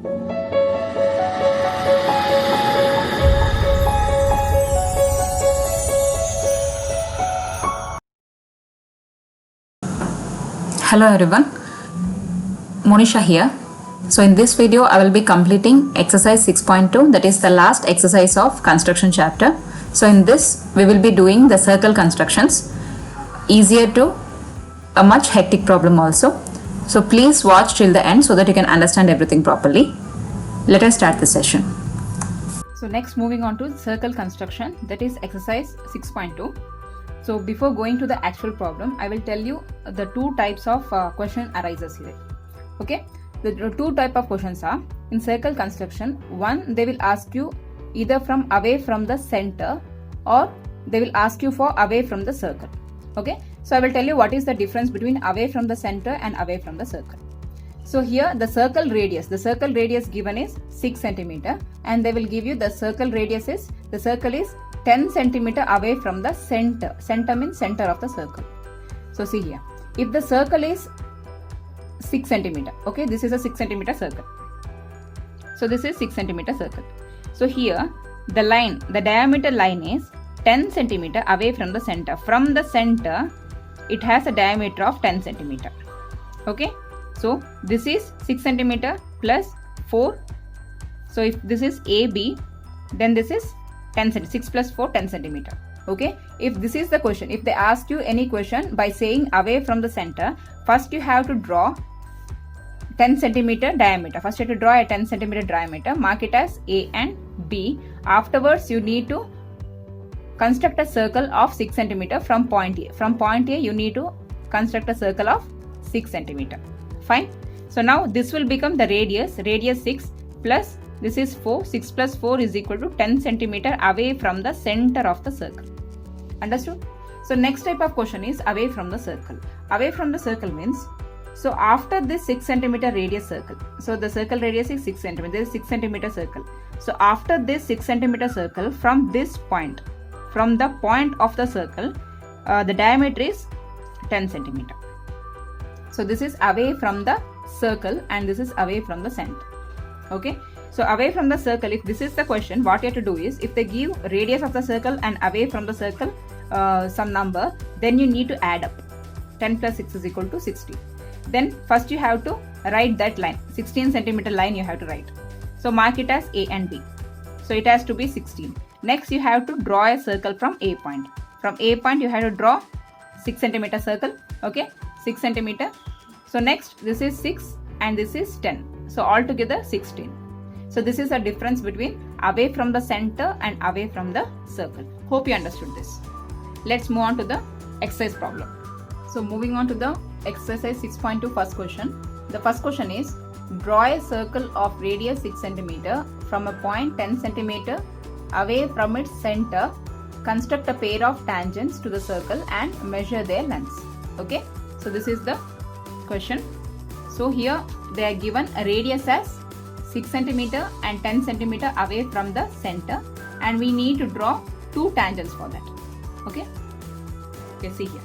Hello everyone, Monisha here. So in this video I will be completing exercise 6.2, that is the last exercise of construction chapter. So in this we will be doing the circle constructions, easier to a much hectic problem also. So please watch till the end so that you can understand everything properly. Let us start the session. So next, moving on to circle construction, that is exercise 6.2. So before going to the actual problem, I will tell you the two types of question arises here. Okay, the two type of questions are in circle construction. One, they will ask you either from away from the center, or they will ask you for away from the circle. Okay, so I will tell you what is the difference between away from the center and away from the circle. So here the circle radius given is 6 centimeter, and they will give you the circle radius is, the circle is 10 centimeter away from the center. Center means center of the circle. So see here, if the circle is 6 centimeter, okay, this is a 6 centimeter circle. So this is 6 centimeter circle. So here the line, the diameter line is 10 centimeter away from the center. From the center, it has a diameter of 10 centimeter. Okay, so this is 6 centimeter plus 4. So if this is AB, then this is 6 plus 4, 10 centimeter. Okay, if this is the question, if they ask you any question by saying away from the center, first you have to draw 10 centimeter diameter. First you have to draw a 10 centimeter diameter, mark it as A and B. Afterwards you need to construct a circle of 6 centimeter from point A. From point A you need to construct a circle of 6 centimeter. Fine. So now this will become the radius 6 plus this is 4. 6 plus 4 is equal to 10 centimeter away from the center of the circle. Understood? So next type of question is away from the circle. Away from the circle means, so after this 6 centimeter radius circle, so the circle radius is 6 centimeter, there is 6 centimeter circle. So after this 6 centimeter circle, from this point, from the point of the circle, the diameter is 10 centimeter. So this is away from the circle and this is away from the center. Okay, so away from the circle, if this is the question, what you have to do is, if they give radius of the circle and away from the circle some number, then you need to add up. 10 plus 6 is equal to 16. Then first you have to write that line, 16 centimeter line you have to write. So mark it as A and B. So it has to be 16. Next you have to draw a circle from A point. From A point you have to draw 6 centimeter circle. Okay, 6 centimeter. So next this is 6 and this is 10. So altogether 16. So this is the difference between away from the center and away from the circle. Hope you understood this. Let's move on to the exercise problem. So moving on to the exercise 6.2 first question. The first question is, draw a circle of radius 6 centimeter from a point 10 centimeter away from its center. Construct a pair of tangents to the circle and measure their lengths. Okay, so this is the question. So here they are given a radius as 6 centimeter and 10 centimeter away from the center, and we need to draw two tangents for that. Okay, see here.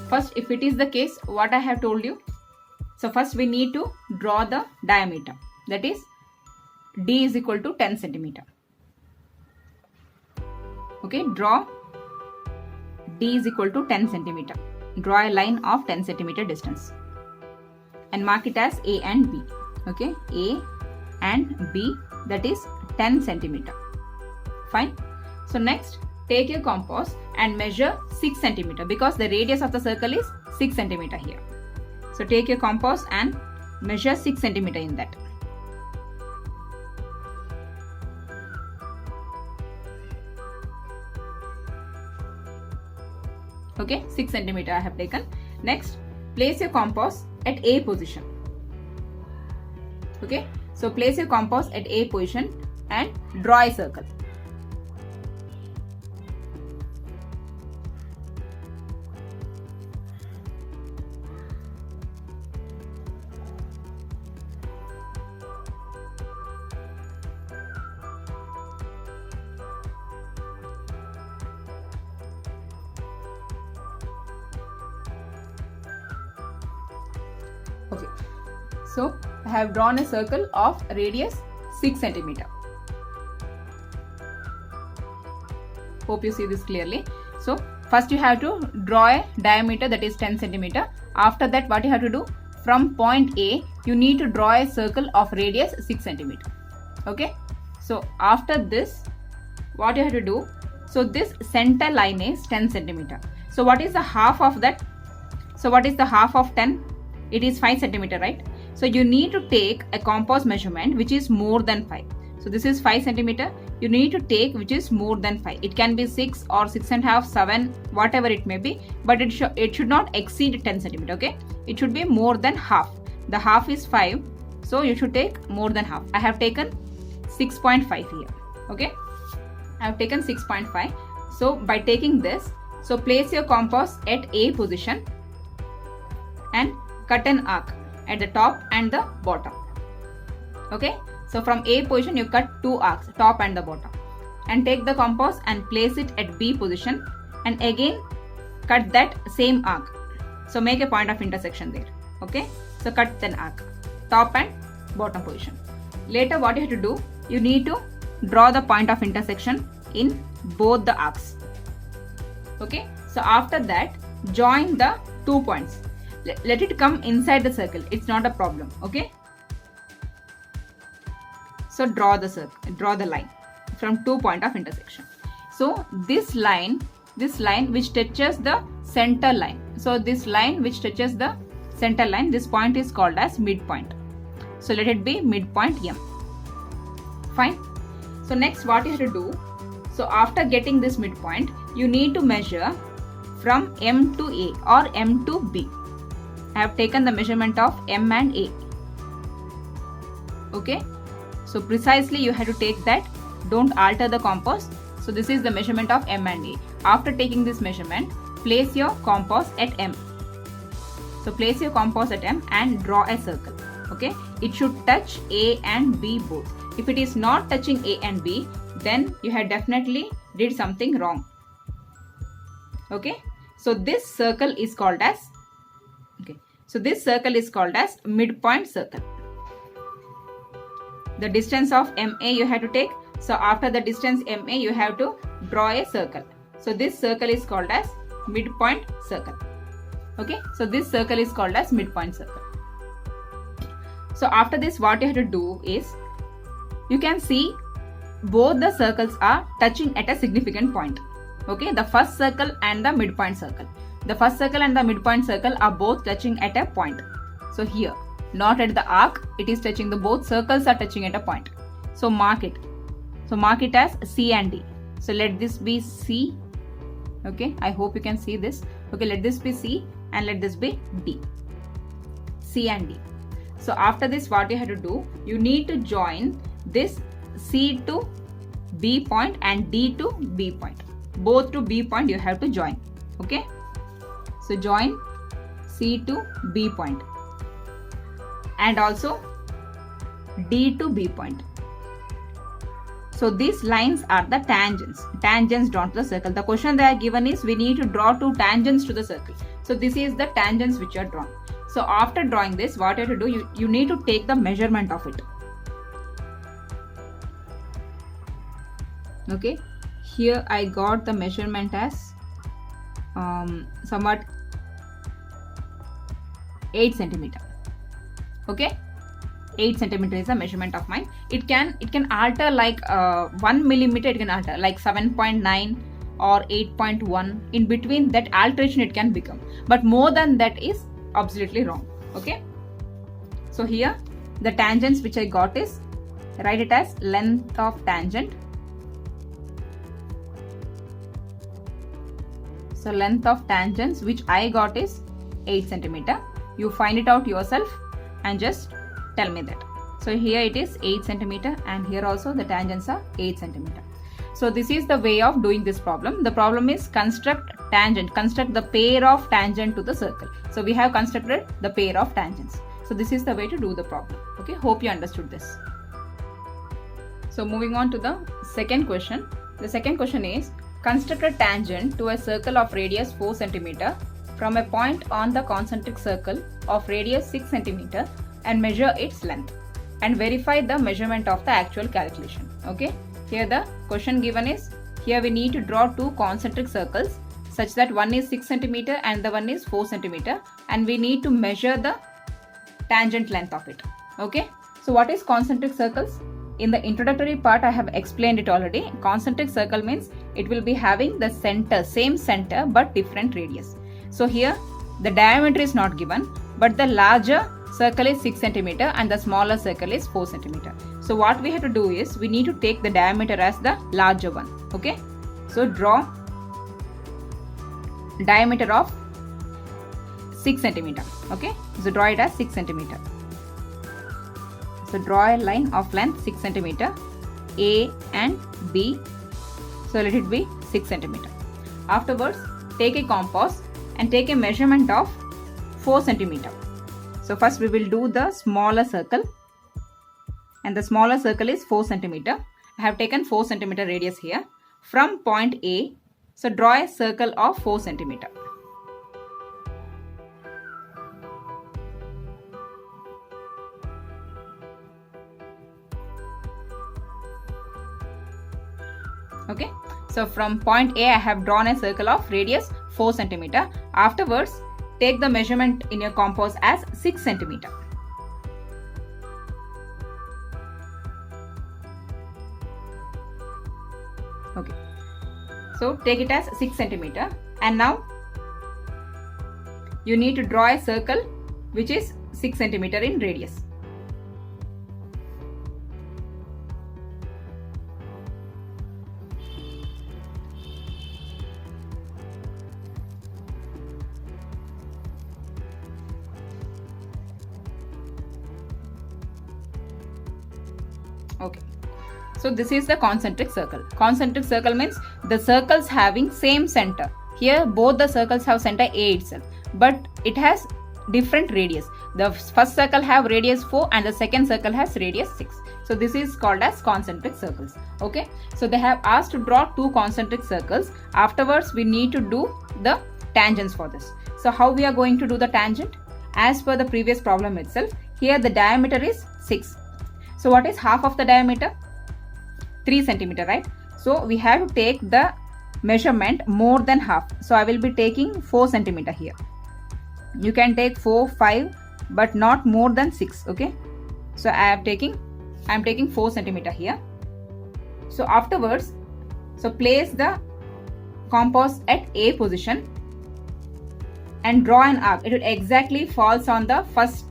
First, if it is the case, what I have told you. So first we need to draw the diameter, that is D is equal to 10 centimeter. Okay, draw D is equal to 10 centimeter. Draw a line of 10 centimeter distance and mark it as A and B. Okay, A and B, that is 10 centimeter. Fine. So next, take your compass and measure 6 centimeter because the radius of the circle is 6 centimeter here. So take your compass and measure 6 centimeter in that. Okay, 6 centimeter I have taken. Next, place your compass at A position. Okay, so place your compass at A position and draw a circle. Okay, so I have drawn a circle of radius 6 centimeter. Hope you see this clearly. So first you have to draw a diameter that is 10 centimeter. After that, what you have to do, from point A you need to draw a circle of radius 6 centimeter. Okay, so after this what you have to do, so this center line is 10 centimeter. So what is the half of that? So what is the half of 10? It is 5 centimeter, right? So you need to take a composite measurement which is more than 5. So this is 5 centimeter. You need to take which is more than 5. It can be 6 or 6.5, 7, whatever it may be, but it should not exceed 10 centimeter. Okay, it should be more than half. The half is 5, so you should take more than half. I have taken 6.5 here. Okay, I have taken 6.5. So by taking this, so place your compass at A position and cut an arc at the top and the bottom. Okay, so from A position you cut 2 arcs, top and the bottom, and take the compass and place it at B position and again cut that same arc. So make a point of intersection there. Okay, so cut an arc, top and bottom position. Later what you have to do, you need to draw the point of intersection in both the arcs. Okay, so after that join the 2 points. Let it come inside the circle, it's not a problem. Okay, so draw the circle, draw the line from 2 point of intersection. So this line which touches the center line, so this line which touches the center line, this point is called as midpoint. So let it be midpoint M. Fine. So next what you have to do, so after getting this midpoint, you need to measure from M to A or M to B. I have taken the measurement of M and A. Okay, so precisely you have to take that, don't alter the compass. So this is the measurement of M and A. After taking this measurement, place your compass at M. So place your compass at M and draw a circle. Okay, it should touch A and B both. If it is not touching A and B, then you have definitely did something wrong. Okay, so this circle is called as, okay, so this circle is called as midpoint circle. The distance of MA you have to take. So after the distance MA you have to draw a circle. So this circle is called as midpoint circle. Okay, so this circle is called as midpoint circle. So after this what you have to do is, you can see both the circles are touching at a significant point. Okay, the first circle and the midpoint circle. The first circle and the midpoint circle are both touching at a point. So here, not at the arc, it is touching, the both circles are touching at a point. So mark it. So mark it as C and D. So let this be C. Okay, I hope you can see this. Okay, let this be C and let this be D. C and D. So after this what you have to do, you need to join this C to B point and D to B point. Both to B point you have to join. Okay, so join C to B point and also D to B point. So these lines are the tangents drawn to the circle. The question they are given is, we need to draw 2 tangents to the circle. So this is the tangents which are drawn. So after drawing this, what you have to do, you need to take the measurement of it. Okay, here I got the measurement as somewhat 8 centimeter. Okay, 8 centimeter is the measurement of mine. It can alter like 1 millimeter, it can alter like 7.9 or 8.1. In between that alteration it can become, but more than that is absolutely wrong. Okay, so here the tangents which I got is, write it as length of tangent. So length of tangents which I got is 8 centimeter. You find it out yourself and just tell me that. So here it is 8 centimeter and here also the tangents are 8 centimeter. So this is the way of doing this problem. The problem is construct tangent, construct the pair of tangent to the circle. So we have constructed the pair of tangents. So this is the way to do the problem. Okay, hope you understood this. So moving on to the second question. The second question is, construct a tangent to a circle of radius 4 cm from a point on the concentric circle of radius 6 cm and measure its length and verify the measurement of the actual calculation. Okay, here the question given is, here we need to draw two concentric circles such that one is 6 cm and the one is 4 cm, and we need to measure the tangent length of it. Okay, so what is concentric circles? In the introductory part I have explained it already. Concentric circle means it will be having the center, same center but different radius. So here the diameter is not given, but the larger circle is 6 cm and the smaller circle is 4 cm. So what we have to do is we need to take the diameter as the larger one. Okay, so draw diameter of 6 cm. Okay, so draw it as 6 cm. So draw a line of length 6 cm, A and B. So let it be 6 cm. Afterwards, take a compass and take a measurement of 4 cm. So first we will do the smaller circle, and the smaller circle is 4 cm. I have taken 4 cm radius here from point A. So draw a circle of 4 cm. Okay, so from point A I have drawn a circle of radius 4 cm. Afterwards, take the measurement in your compass as 6 cm. Okay, so take it as 6 cm, and now you need to draw a circle which is 6 cm in radius. Okay, so this is the concentric circle. Concentric circle means the circles having same center. Here both the circles have center A itself, but it has different radius. The first circle have radius 4 and the second circle has radius 6. So this is called as concentric circles. Okay, so they have asked to draw two concentric circles. Afterwards we need to do the tangents for this. So how we are going to do the tangent? As per the previous problem itself, here the diameter is 6. So what is half of the diameter? 3 cm, right? So we have to take the measurement more than half. So I will be taking 4 cm here. You can take 4, 5, but not more than 6. Okay, so I am taking 4 cm here. So afterwards, so place the compass at A position and draw an arc. It will exactly falls on the first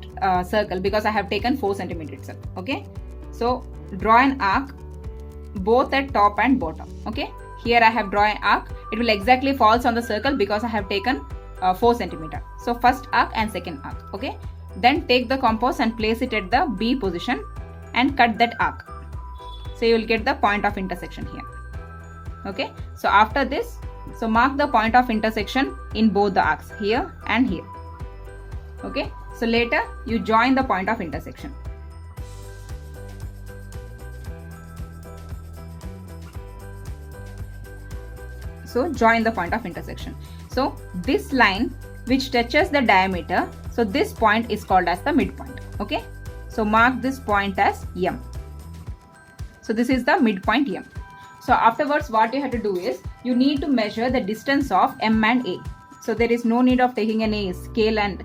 circle because I have taken 4 cm itself. Okay, so draw an arc both at top and bottom. Okay, here I have drawn an arc. It will exactly falls on the circle because I have taken 4 cm. So first arc and second arc. Okay, then take the compass and place it at the B position and cut that arc. So you will get the point of intersection here. Okay, so after this, so mark the point of intersection in both the arcs, here and here. Okay, so later you join the point of intersection. So join the point of intersection. So this line which touches the diameter, so this point is called as the midpoint. Okay, so mark this point as M. So this is the midpoint M. So afterwards what you have to do is you need to measure the distance of M and A. So there is no need of taking any scale and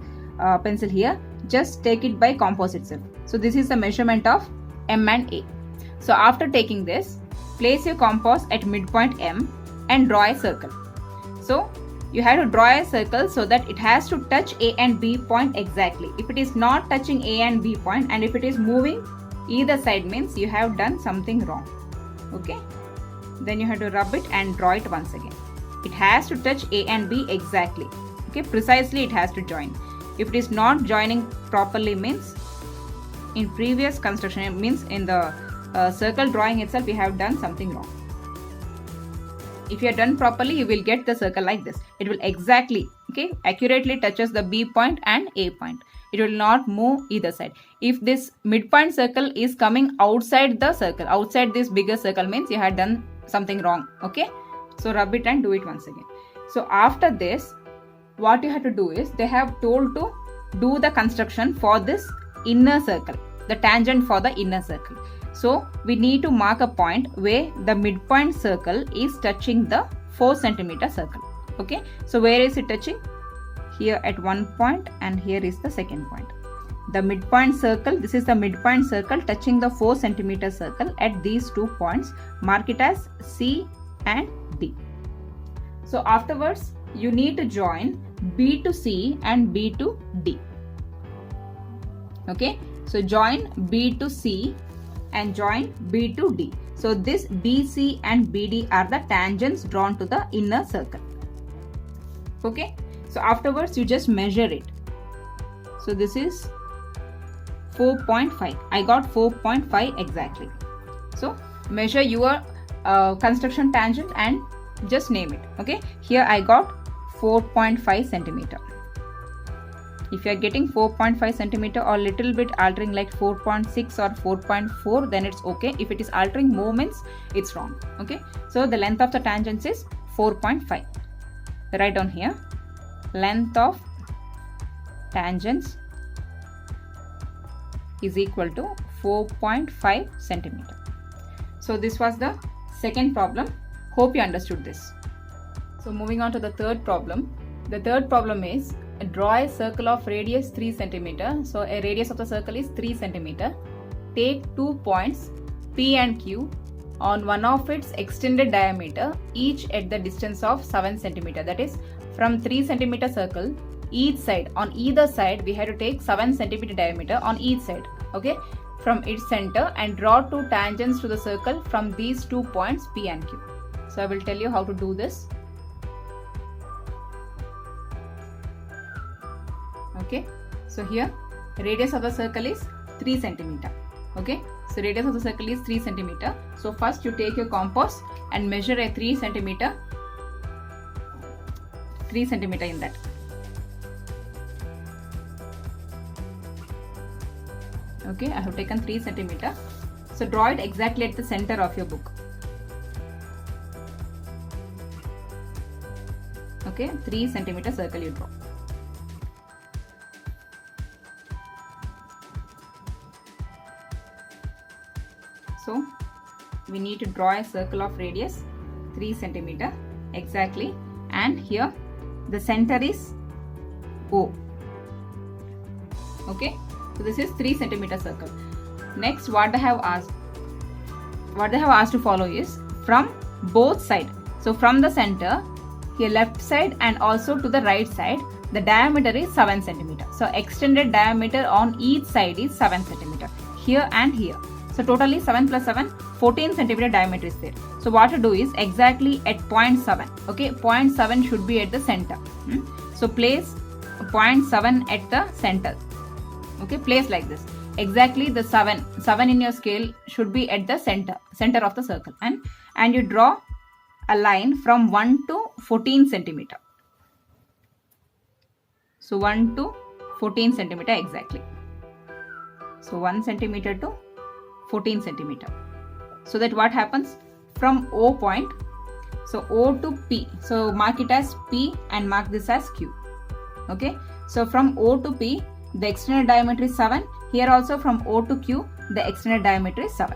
pencil here, just take it by compass itself. So this is the measurement of M and A. So after taking this, place your compass at midpoint M and draw a circle. So you have to draw a circle so that it has to touch A and B point exactly. If it is not touching A and B point, and if it is moving either side, means you have done something wrong. Okay, then you have to rub it and draw it once again. It has to touch A and B exactly. Okay, precisely it has to join. If it is not joining properly, means in previous construction, it means in the circle drawing itself we have done something wrong. If you are done properly, you will get the circle like this. It will exactly, okay, accurately touches the B point and A point. It will not move either side. If this midpoint circle is coming outside the circle, outside this bigger circle, means you had done something wrong. Okay, so rub it and do it once again. So after this, what you have to do is they have told to do the construction for this inner circle, the tangent for the inner circle. So we need to mark a point where the midpoint circle is touching the 4 centimeter circle. Okay, so where is it touching? Here at one point, and here is the second point. The midpoint circle, this is the midpoint circle touching the 4 centimeter circle at these 2 points. Mark it as C and D. So afterwards, you need to join B to C and B to D. Okay, so join B to C and join B to D. So this BC and BD are the tangents drawn to the inner circle. Okay, so afterwards you just measure it. So this is 4.5. I got 4.5 exactly. So measure your construction tangent and just name it. Okay, here I got 4.5 centimeter. If you are getting 4.5 centimeter or little bit altering like 4.6 or 4.4, then it's okay. If it is altering moments, it's wrong. Okay, so the length of the tangents is 4.5. Write down here, length of tangents is equal to 4.5 centimeter. So this was the second problem. Hope you understood this. So moving on to the third problem. The third problem is draw a circle of radius 3 centimeter. So a radius of the circle is 3 centimeter. Take 2 points P and Q on one of its extended diameter, each at the distance of 7 centimeter. That is, from 3 centimeter circle, each side, on either side we have to take 7 centimeter diameter on each side. Okay, from its center, and draw 2 tangents to the circle from these 2 points P and Q. So I will tell you how to do this. Okay, so here radius of the circle is 3 centimeter. Okay, so radius of the circle is 3 centimeter. So first you take your compass and measure a 3 centimeter in that. Okay, I have taken 3 centimeter. So draw it exactly at the center of your book. Okay, 3 centimeter circle you draw. So we need to draw a circle of radius 3 centimeter exactly, and here the center is O. Okay, so this is 3 centimeter circle. Next, what they have asked to follow is from both sides. So from the center, here left side and also to the right side, the diameter is 7 centimeter. So extended diameter on each side is 7 centimeter. Here and here. So totally 7 plus 7, 14 centimeter diameter is there. So what to do is exactly at 0.7. Okay, 0.7 should be at the center. So place 0.7 at the center. Okay, place like this. Exactly the 7 in your scale should be at the center of the circle, and you draw a line from 1 to 14 centimeter. So 1 to 14 centimeter exactly. So 1 centimeter to 14 centimeter. So that what happens from O point, so O to P, so mark it as P and mark this as Q. Okay, so from O to P the external diameter is 7. Here also from O to Q the external diameter is 7.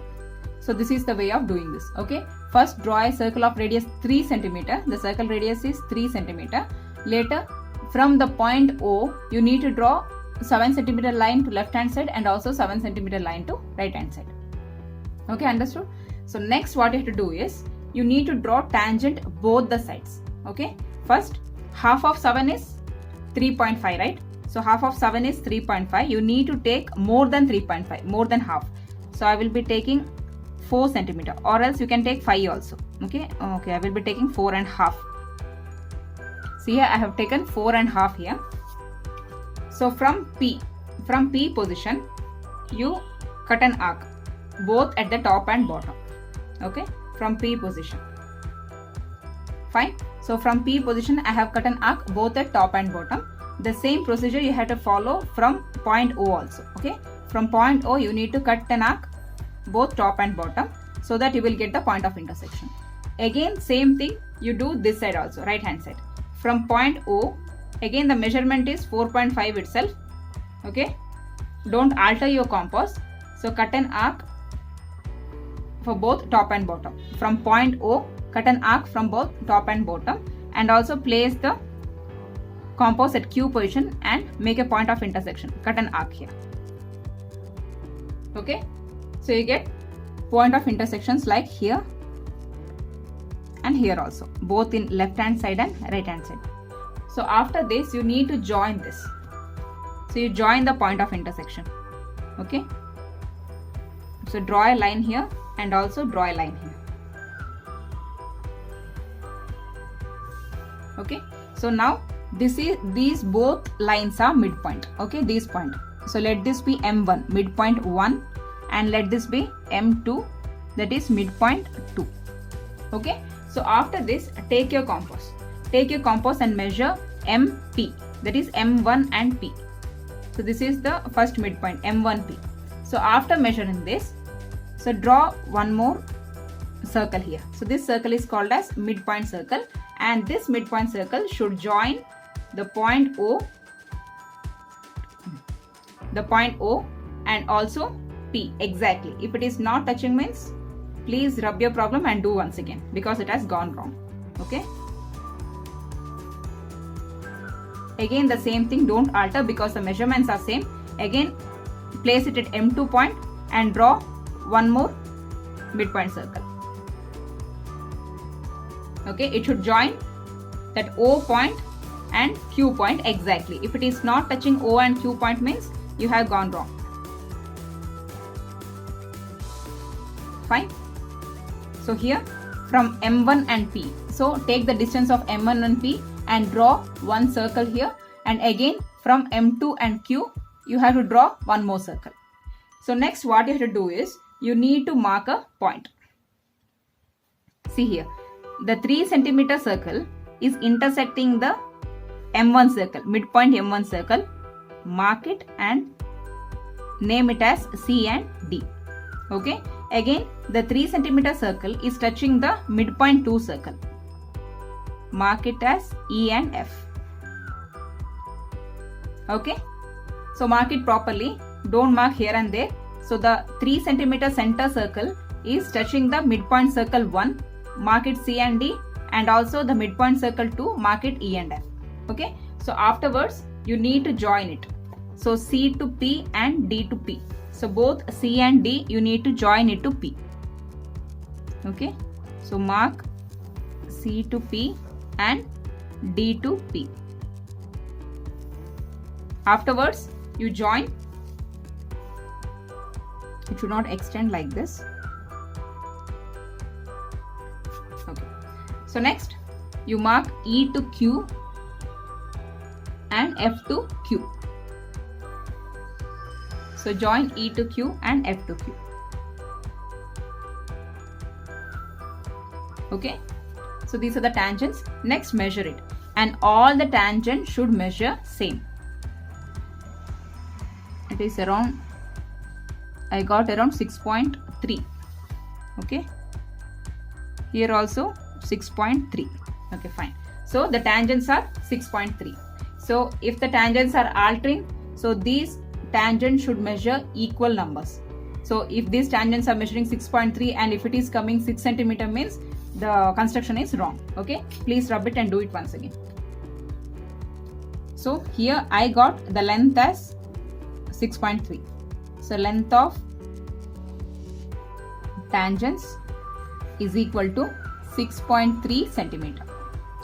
So this is the way of doing this. Okay, first draw a circle of radius 3 centimeter. The circle radius is 3 centimeter. Later from the point O you need to draw 7 centimeter line to left hand side and also 7 centimeter line to right hand side. Okay, understood? So next what you have to do is you need to draw tangent both the sides. Okay, first half of 7 is 3.5, right? So half of 7 is 3.5. You need to take more than 3.5, more than half. So I will be taking 4 centimeter, or else you can take 5 also. Okay, I will be taking 4.5. See here I have taken 4.5 here. So from P position you cut an arc both at the top and bottom. Okay, from P position. Fine. So from P position I have cut an arc both at top and bottom. The same procedure you have to follow from point O also. Okay, from point O you need to cut an arc both top and bottom so that you will get the point of intersection. Again same thing you do this side also, right hand side. From point O, again the measurement is 4.5 itself. Okay, don't alter your compass. So cut an arc for both top and bottom. From point O, cut an arc from both top and bottom, and also place the compass at Q position and make a point of intersection. Cut an arc here. Okay, so you get point of intersections like here and here also, both in left hand side and right hand side. So after this, you need to join this. So you join the point of intersection. Okay, so draw a line here and also draw a line here. Okay, so now these both lines are midpoint. Okay, these point. So let this be M1, midpoint 1, and let this be M2, that is midpoint 2. Okay, so after this, take your compass. Take your compass and measure MP, that is M1 and P. So this is the first midpoint, M1P. So after measuring this, so draw one more circle here. So this circle is called as midpoint circle, and this midpoint circle should join the point O and also P exactly. If it is not touching means please rub your problem and do once again because it has gone wrong. Okay, again the same thing, don't alter because the measurements are same. Again place it at M2 point and draw one more midpoint circle. Okay, it should join that O point and Q point exactly. If it is not touching O and Q point means you have gone wrong. Fine. So here from M1 and P, so take the distance of M1 and P and draw one circle here, and again from M2 and Q you have to draw one more circle. So next what you have to do is you need to mark a point. See here, the 3 centimeter circle is intersecting the M1 circle, midpoint M1 circle. Mark it and name it as C and D. Okay, again the 3 centimeter circle is touching the midpoint 2 circle. Mark it as E and F. Okay, so mark it properly, don't mark here and there. So the 3 centimeter center circle is touching the midpoint circle 1, mark it C and D, and also the midpoint circle 2, mark it E and F. Okay, so afterwards you need to join it. So C to P and D to P. So both C and D you need to join it to P. Okay, so mark C to P and D to P. Afterwards you join. It should not extend like this. Okay, so next you mark E to Q and F to Q. So join E to Q and F to Q. Okay, so these are the tangents. Next measure it, and all the tangents should measure same. It is around, I got around 6.3. Okay, here also 6.3. Okay, fine. So the tangents are 6.3. So if the tangents are altering, so these tangents should measure equal numbers. So if these tangents are measuring 6.3 and if it is coming 6 centimeter means the construction is wrong. Okay, please rub it and do it once again. So here I got the length as 6.3. So length of tangents is equal to 6.3 centimeter.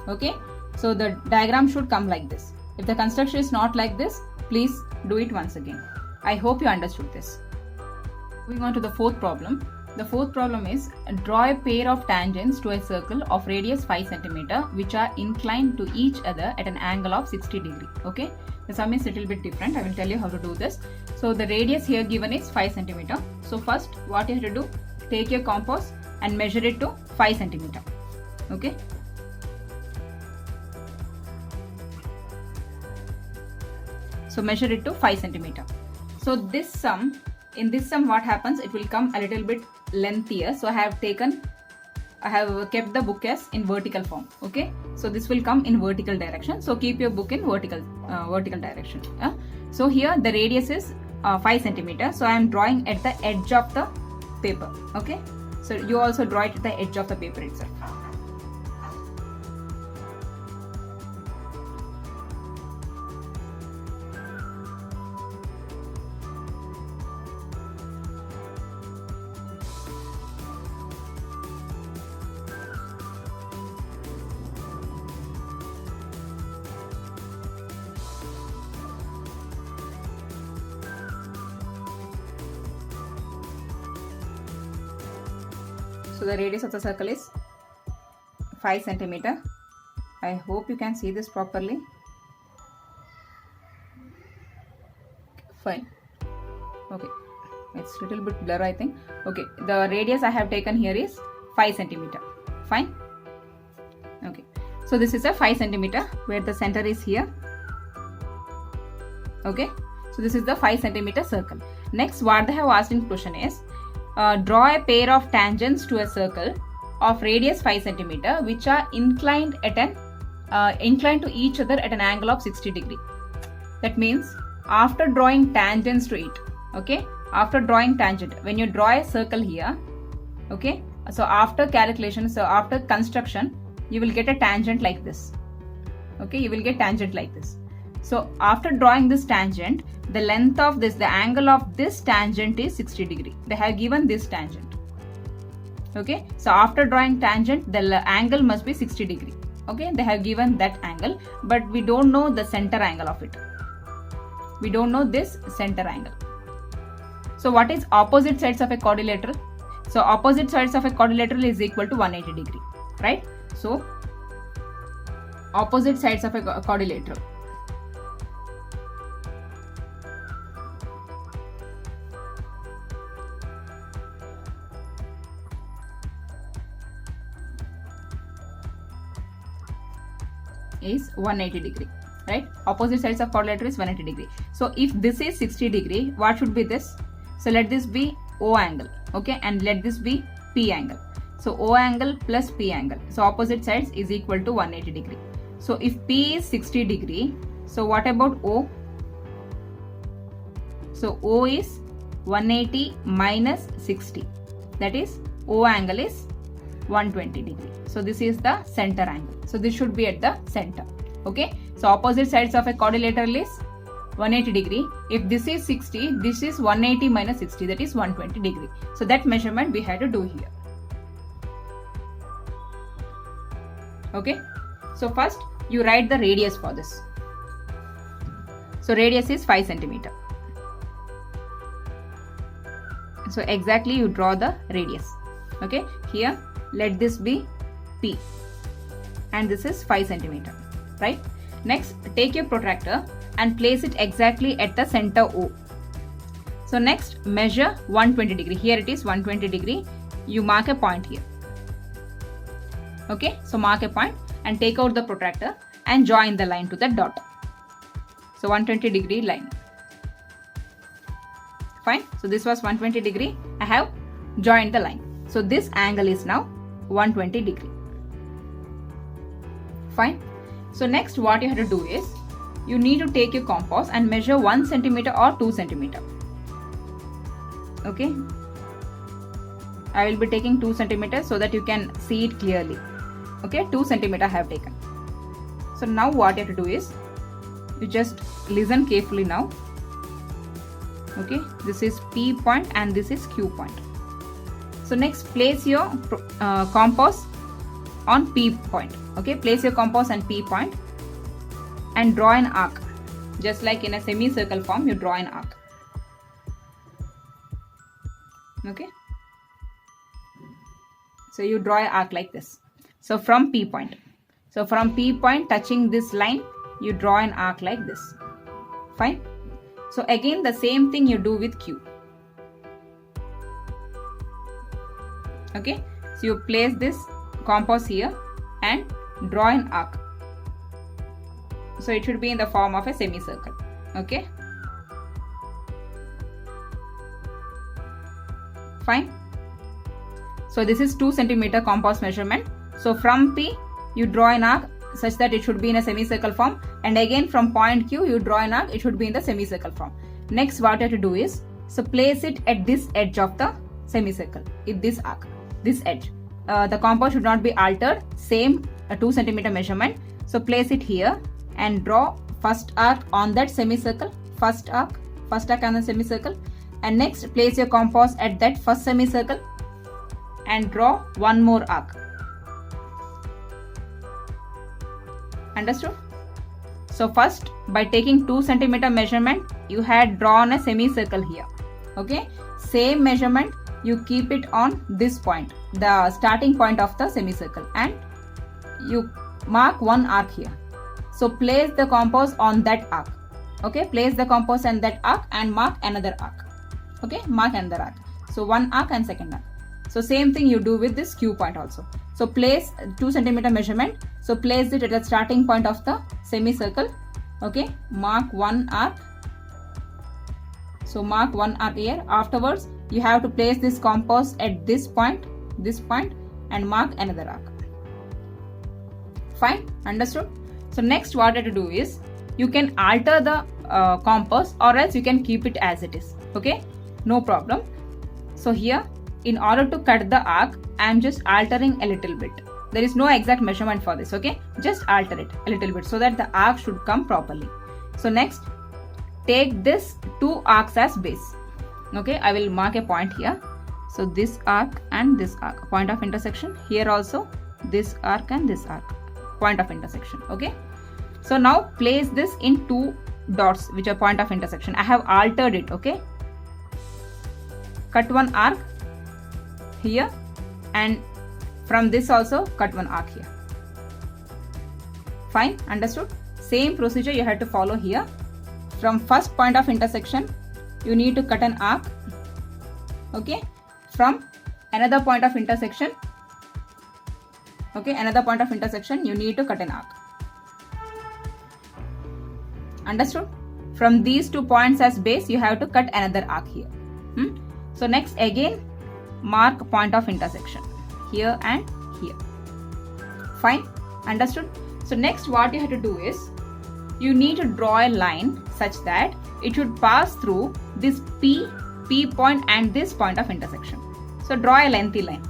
Okay, so the diagram should come like this. If the construction is not like this, please do it once again. I hope you understood this. Moving on to the fourth problem. The fourth problem is draw a pair of tangents to a circle of radius 5 cm which are inclined to each other at an angle of 60 degree. Okay, the sum is a little bit different. I will tell you how to do this. So the radius here given is 5 cm. So first what you have to do, take your compass and measure it to 5 cm. Okay. So measure it to 5 cm. So this sum, in this sum what happens, it will come a little bit lengthier. So I have kept the book as in vertical form. Okay, so this will come in vertical direction. So keep your book in vertical direction. So here the radius is 5 centimeter. So I am drawing at the edge of the paper. Okay, so you also draw it at the edge of the paper itself. So the radius of the circle is 5 centimeter. I hope you can see this properly. Fine. Okay, it's a little bit blur, I think. Okay, the radius I have taken here is 5 centimeter. Fine. Okay, so this is a 5 centimeter where the center is here. Okay, so this is the 5 centimeter circle. Next, what they have asked in question is, draw a pair of tangents to a circle of radius 5 centimeter which are inclined to each other at an angle of 60 degree. That means after drawing tangents to it, okay, after drawing tangent, when you draw a circle here, okay, so after calculation, so after construction, you will get a tangent like this. Okay, you will get tangent like this. So after drawing this tangent, the length of this, the angle of this tangent is 60 degree. They have given this tangent. Okay, so after drawing tangent, the angle must be 60 degree. Okay, they have given that angle, but we don't know the center angle of it. We don't know this center angle. So what is opposite sides of a quadrilateral? So opposite sides of a quadrilateral is equal to 180 degree, right? So opposite sides of a quadrilateral. Is 180 degree, right? Opposite sides of quadrilateral is 180 degree. So if this is 60 degree, what should be this? So let this be O angle, okay, and let this be P angle. So O angle plus P angle. So opposite sides is equal to 180 degree. So if P is 60 degree, so what about O? So O is 180 minus 60. That is O angle is 120 degree. So this is the center angle. So this should be at the center. Okay. So opposite sides of a quadrilateral is 180 degree. If this is 60, this is 180 minus 60. That is 120 degree. So that measurement we had to do here. Okay. So first you write the radius for this. So radius is 5 centimeter. So exactly you draw the radius. Okay. Here let this be P and this is 5 centimeter, right? Next, take your protractor and place it exactly at the center O. So next, measure 120 degree. Here it is 120 degree. You mark a point here. Okay, so mark a point and take out the protractor and join the line to the dot. So 120 degree line. Fine. So this was 120 degree. I have joined the line. So this angle is now 120 degree. Fine. So next what you have to do is, you need to take your compass and measure 1 centimeter or 2 centimeter. Okay. I will be taking 2 centimeters so that you can see it clearly. Okay, 2 centimeter I have taken. So now what you have to do is, you just listen carefully now. Okay, this is P point and this is Q point. So next, place your compass on P point. Okay, place your compass on P point and draw an arc. Just like in a semicircle form, you draw an arc. Okay. So you draw an arc like this. So from P point. So from P point touching this line, you draw an arc like this. Fine. So again the same thing you do with Q. Okay. So you place this compass here and draw an arc. So it should be in the form of a semicircle. Okay. Fine. So this is 2 centimeter compass measurement. So from P you draw an arc such that it should be in a semicircle form, and again from point Q you draw an arc, it should be in the semicircle form. Next what you have to do is, so place it at this edge of the semicircle, in this arc, this edge. The compound should not be altered, same 2 centimeter measurement. So place it here and draw first arc on that semicircle, first arc on the semicircle, and next place your compass at that first semicircle and draw one more arc. Understood? So first, by taking 2 centimeter measurement, you had drawn a semicircle here. Okay, same measurement you keep it on this point, the starting point of the semicircle, and you mark one arc here. So place the compass on that arc. Okay, place the compass on that arc and mark another arc. Okay, mark another arc. So one arc and second arc. So same thing you do with this Q point also. So place 2 centimeter measurement. So place it at the starting point of the semicircle. Okay, mark one arc. So mark one arc here. Afterwards, you have to place this compass at this point, and mark another arc. Fine, understood? So next what you have to do is, you can alter the compass, or else you can keep it as it is. Okay, no problem. So here, in order to cut the arc, I am just altering a little bit. There is no exact measurement for this. Okay, just alter it a little bit so that the arc should come properly. So next, take this 2 arcs as base. Okay, I will mark a point here. So this arc and this arc, point of intersection. Here also this arc and this arc, point of intersection. Okay, so now place this in 2 dots which are point of intersection. I have altered it. Okay, cut one arc here, and from this also cut one arc here. Fine, understood? Same procedure you have to follow here. From first point of intersection, you need to cut an arc. Okay, from another point of intersection, you need to cut an arc. Understood? From these 2 points as base, you have to cut another arc here. So next, again mark point of intersection here and here. Fine, understood? So next what you have to do is, you need to draw a line such that it should pass through this P point and this point of intersection. So draw a lengthy line.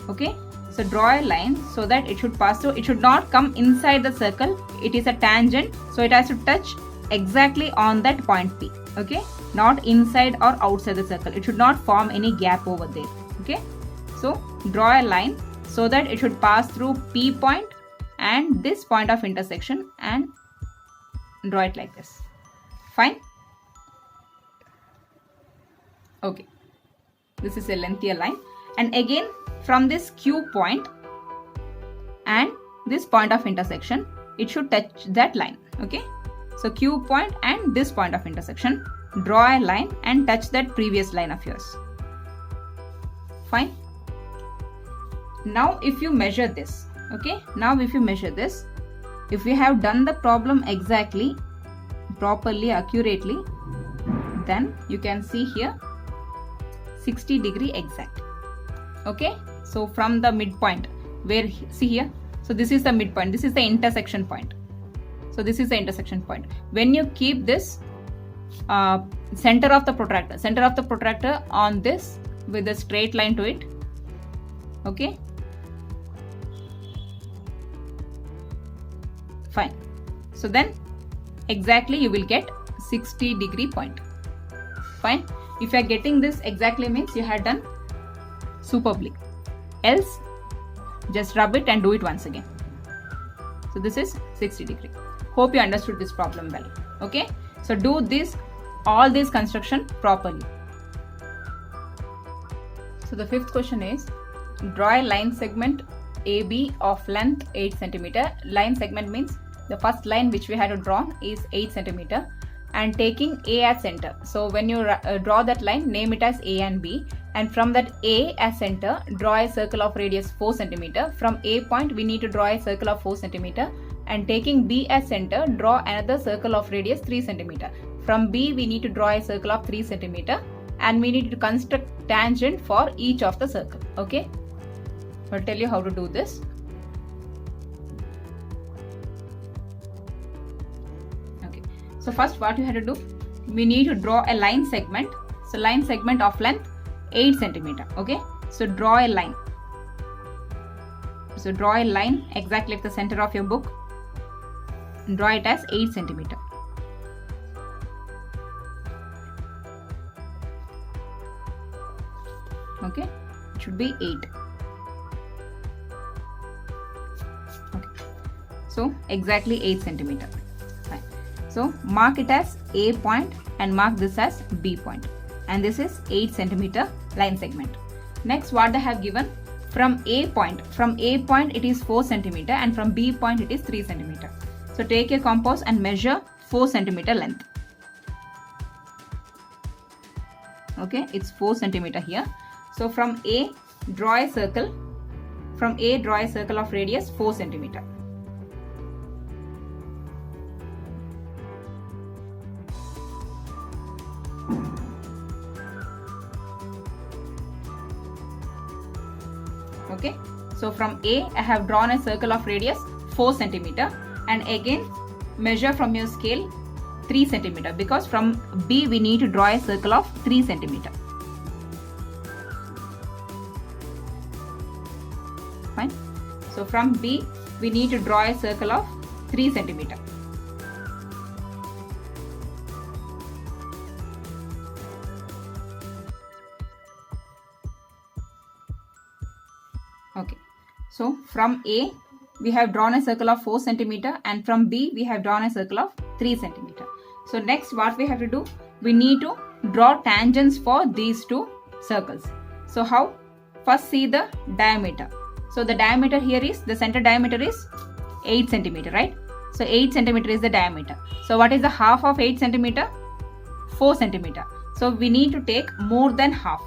Okay, so draw a line so that it should pass through. It should not come inside the circle. It is a tangent, so it has to touch exactly on that point P. Okay, not inside or outside the circle. It should not form any gap over there. Okay, so draw a line so that it should pass through P point and this point of intersection, and draw it like this. Fine. Okay, this is a lengthier line, and again from this Q point and this point of intersection, it should touch that line. Okay, so Q point and this point of intersection, draw a line and touch that previous line of yours. Fine. Now if you measure this, okay, if we have done the problem exactly, properly, accurately, then you can see here 60 degree exact. Okay, so from the midpoint, where, see here, so this is the midpoint, this is the intersection point. So this is the intersection point. When you keep this center of the protractor on this with a straight line to it. Okay, fine. So then exactly you will get 60 degree point. Fine. If you are getting this exactly, means you had done superbly. Else, just rub it and do it once again. So this is 60 degree. Hope you understood this problem well. Okay, so do this, all this construction properly. So the 5th question is, draw a line segment AB of length 8 cm. Line segment means the first line which we had to draw is 8 cm, and taking A as center. So when you draw that line, name it as A and B, and from that A as center, draw a circle of radius 4 cm. From A point, we need to draw a circle of 4 cm, and taking B as center, draw another circle of radius 3 cm. From B, we need to draw a circle of 3 cm, and we need to construct tangent for each of the circle. Okay, I'll tell you how to do this. Okay, so first what you have to do, we need to draw a line segment. So line segment of length 8 centimeter. Okay, so draw a line. So draw a line exactly at the center of your book. Draw it as 8 centimeter. Okay, it should be 8. Okay, so exactly 8 centimeter. Fine. So mark it as A point and mark this as B point, and this is 8 centimeter line segment. Next, what they have given, from A point it is 4 centimeter and from B point it is 3 centimeter. So take a compass and measure 4 centimeter length. Okay, it's 4 centimeter here. So from A, draw a circle. From A, draw a circle of radius 4 centimeter. Okay, so from A, I have drawn a circle of radius 4 centimeter, and again measure from your scale 3 centimeter, because from B we need to draw a circle of 3 centimeter. Fine. So from B we need to draw a circle of 3 centimeter. Okay, so from A we have drawn a circle of 4 centimeter, and from B we have drawn a circle of 3 centimeter. So next, what we have to do, we need to draw tangents for these two circles. So how? First see the diameter. So the diameter here is, the center diameter is 8 centimeter, right? So 8 centimeter is the diameter. So what is the half of 8 centimeter? 4 centimeter. So we need to take more than half.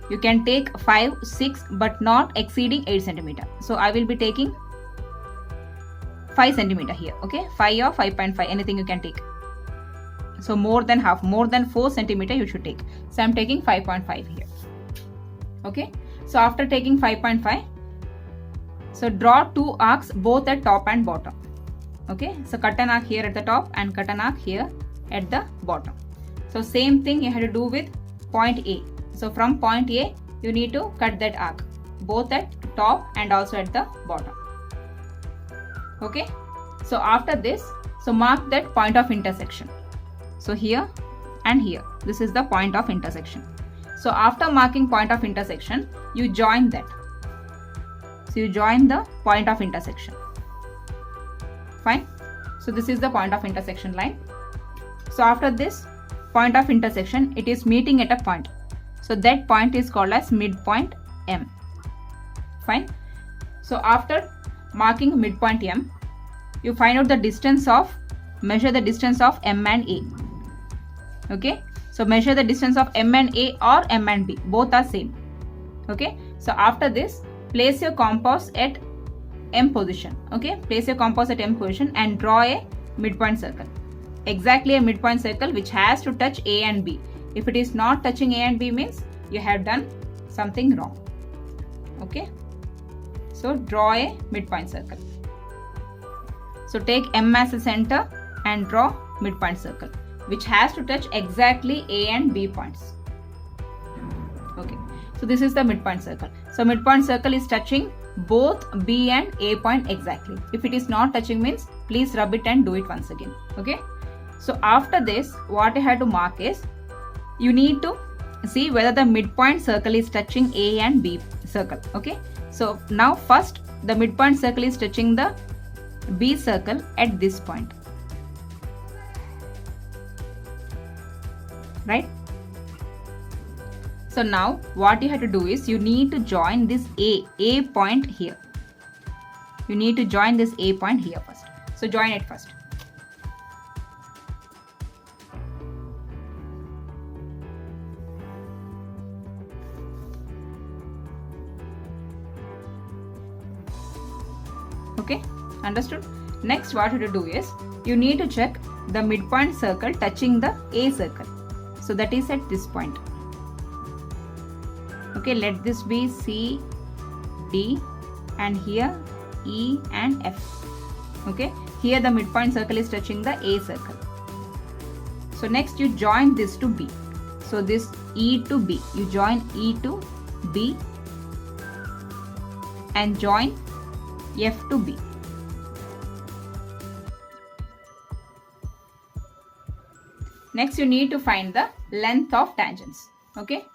You can take 5, 6, but not exceeding 8 centimeter. So I will be taking 5 centimeter here. Okay, 5 or 5.5, anything you can take. So more than half, more than 4 centimeter you should take. So I'm taking 5.5 here. Okay, so after taking 5.5, so draw two arcs both at top and bottom. Okay, so cut an arc here at the top and cut an arc here at the bottom. So same thing you have to do with point A. So from point A you need to cut that arc both at top and also at the bottom. Okay, so after this, so mark that point of intersection. So here and here, this is the point of intersection. So after marking point of intersection, you join that. So you join the point of intersection. Fine. So this is the point of intersection line. So after this point of intersection, it is meeting at a point. So that point is called as midpoint M. Fine. So after marking midpoint M, you find out the distance of, measure the distance of M and A. Okay, so measure the distance of M and A or M and B, both are same. Okay, so after this, place your compass at M position. Okay, place your compass at M position and draw a midpoint circle. Exactly a midpoint circle which has to touch A and B. If it is not touching A and B, means you have done something wrong. Okay, so draw a midpoint circle. So take M as a center and draw midpoint circle which has to touch exactly A and B points. Okay, so this is the midpoint circle. So midpoint circle is touching both B and A point exactly. If it is not touching, means please rub it and do it once again. Okay, so after this, what I have to mark is, you need to see whether the midpoint circle is touching A and B circle. Okay, so now first the midpoint circle is touching the B circle at this point, right? So now what you have to do is, you need to join this A point here. You need to join this A point here first. So join it first. Okay, understood? Next, what you have to do is, you need to check the midpoint circle touching the A circle. So that is at this point. Okay, let this be C, D, and here E and F. Okay, here the midpoint circle is touching the A circle. So next you join this to B. So this E to B, you join E to B and join F to B. Next you need to find the length of tangents. Okay.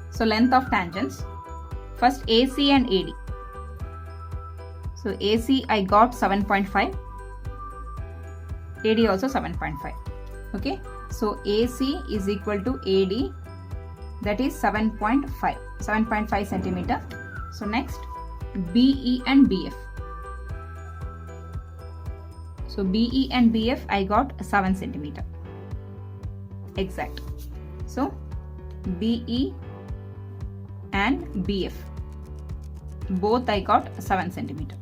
So length of tangents, first AC and AD. So AC I got 7.5, AD also 7.5. Okay, so AC is equal to AD, that is 7.5 centimeter. So next BE and BF. So BE and BF I got 7 centimeter exact. So BE and BF both I got 7 centimeter.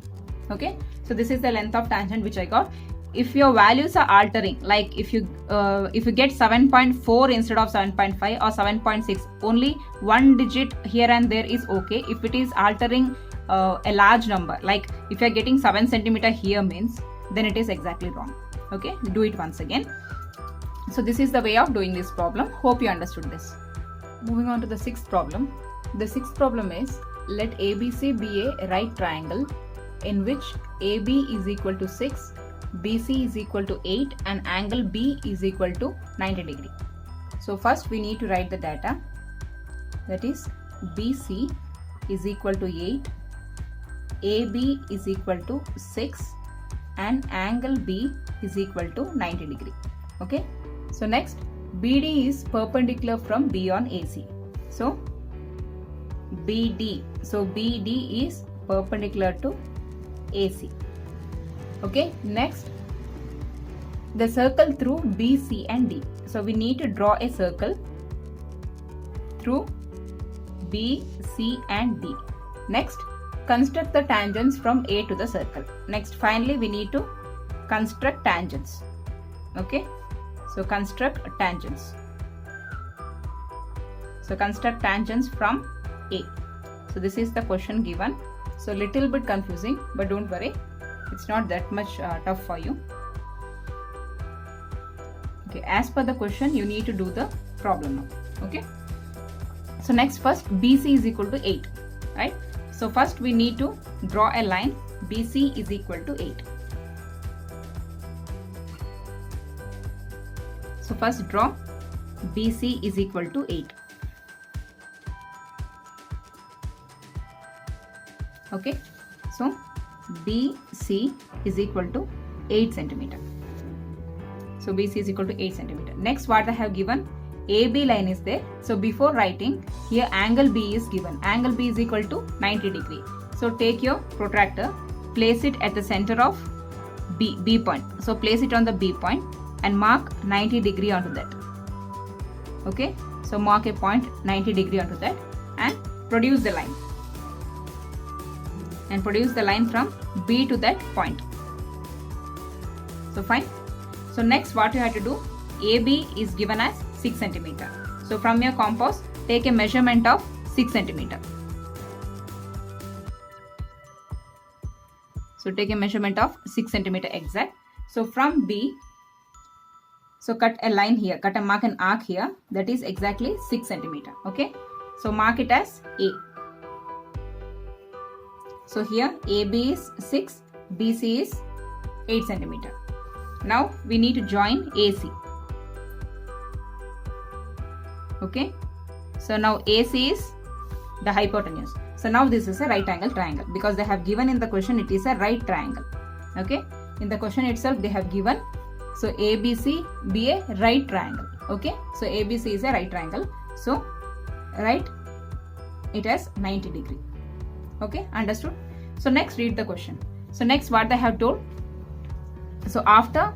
Okay, so this is the length of tangent which I got. If your values are altering, like if you get 7.4 instead of 7.5 or 7.6, only one digit here and there is okay. If it is altering a large number, like if you are getting 7 centimeter here means, then it is exactly wrong. Okay, do it once again. So this is the way of doing this problem. Hope you understood this. Moving on to the sixth problem. The sixth problem is, let ABC be a right triangle in which AB is equal to 6, BC is equal to 8 and angle B is equal to 90 degree. So first we need to write the data, that is BC is equal to 8, AB is equal to 6 and angle B is equal to 90 degree. Okay, so next BD is perpendicular from B on AC. So BD, so BD is perpendicular to AC. Okay, next the circle through B, C and D. So we need to draw a circle through B, C and D. Next, construct the tangents from A to the circle. Next, finally we need to construct tangents. Okay, so construct tangents. So construct tangents from A. So this is the question given. So little bit confusing, but don't worry, it's not that much tough for you. Okay, as per the question you need to do the problem now. Okay, so next, first BC is equal to 8, right? So first we need to draw a line. BC is equal to 8. So first draw BC is equal to 8. Okay, so BC is equal to 8 centimeter. So BC is equal to 8 centimeter. Next, what I have given, AB line is there. So before writing here, angle B is given. Angle B is equal to 90 degree. So take your protractor, place it at the center of B point. So place it on the B point and mark 90 degree onto that. Okay, so mark a point 90 degree onto that and produce the line. And produce the line from B to that point. So fine. So next what you have to do, AB is given as 6 centimeter. So from your compass, take a measurement of 6 centimeter. So take a measurement of 6 centimeter exact. So from B, so cut a line here, mark an arc here, that is exactly 6 centimeter. Okay, so mark it as A. So here AB is 6, BC is 8 centimeter. Now we need to join AC. Okay, so now AC is the hypotenuse. So now this is a right angle triangle because they have given in the question it is a right triangle. Okay, in the question itself they have given, so ABC be a right triangle. Okay, so ABC is a right triangle. So write it as 90 degree. Okay, understood? So next read the question. So next what they have told, so after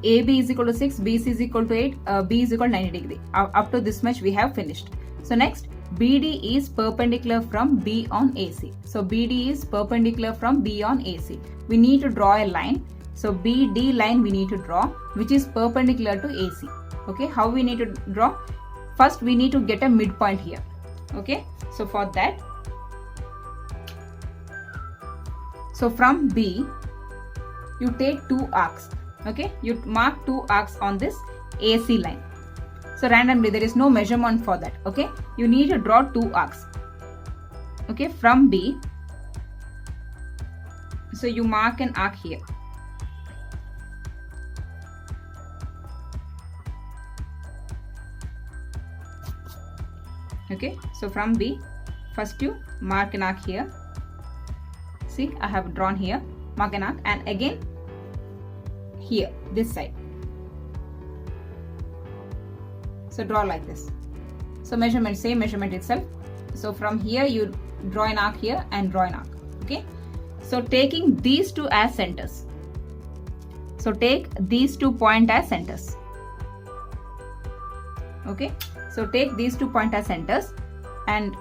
AB is equal to 6, BC is equal to 8, B is equal to 90 degree. Up to this much we have finished. So next, BD is perpendicular from B on AC. So BD is perpendicular from B on AC. We need to draw a line. So BD line we need to draw, which is perpendicular to AC. Okay, how we need to draw? first we need to get a midpoint here. Okay, so for that, so from B you take 2 arcs. Okay, you mark 2 arcs on this AC line. So randomly, there is no measurement for that. Okay, you need to draw 2 arcs. Okay, from B, so you mark an arc here. Okay, so from B, first you mark an arc here. See, I have drawn here, mark an arc, and again here, this side. So draw like this. So measurement, same measurement itself. So from here you draw an arc here and draw an arc. Okay, so taking these 2 as centers. So take these 2 points as centers. Okay, so take these 2 points as centers and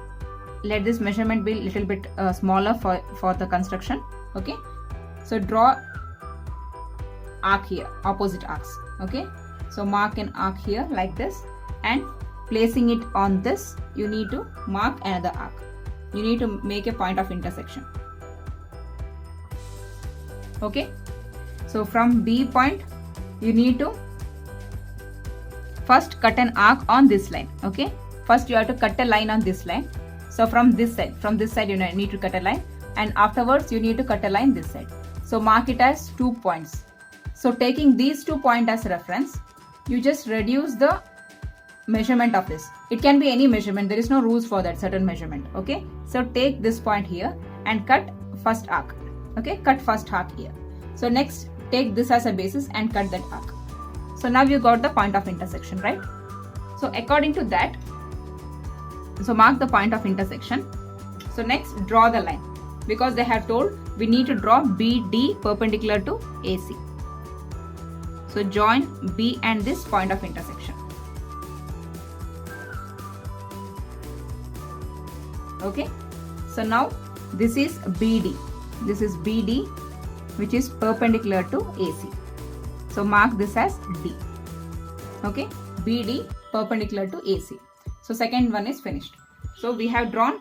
let this measurement be a little bit smaller for the construction. Okay, so draw arc here, opposite arcs. Okay, so mark an arc here like this, and placing it on this, you need to mark another arc. You need to make a point of intersection. Okay, so from B point you need to first cut an arc on this line. Okay, first you have to cut a line on this line. So from this side you need to cut a line, and afterwards you need to cut a line this side. So mark it as 2 points. So taking these 2 points as reference, you just reduce the measurement of this. It can be any measurement, there is no rules for that certain measurement. Okay, so take this point here and cut first arc. Okay, cut first arc here. So next take this as a basis and cut that arc. So now you got the point of intersection, right? So according to that, so mark the point of intersection. So next draw the line, because they have told we need to draw BD perpendicular to AC. So join B and this point of intersection. Okay, so now this is BD. This is BD, which is perpendicular to AC. So mark this as D. Okay, BD perpendicular to AC. So second one is finished. So we have drawn,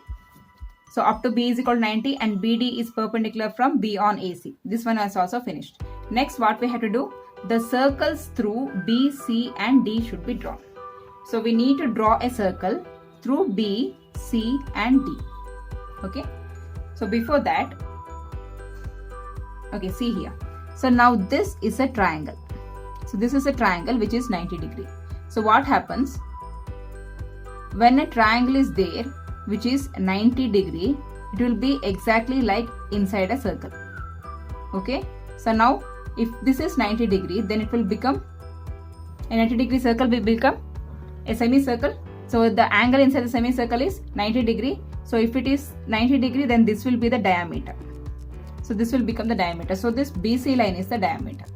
so up to B is equal to 90 and BD is perpendicular from B on AC. This one is also finished. Next, what we have to do, the circles through B, C and D should be drawn. So we need to draw a circle through B, C and D. Okay, so before that, okay, see here. So now this is a triangle. So this is a triangle which is 90 degree. So what happens when a triangle is there which is 90 degree, it will be exactly like inside a circle. Okay, so now if this is 90 degree, then it will become a 90 degree circle will become a semicircle. So the angle inside the semicircle is 90 degree. So if it is 90 degree, then this will be the diameter. So this will become the diameter. So this BC line is the diameter.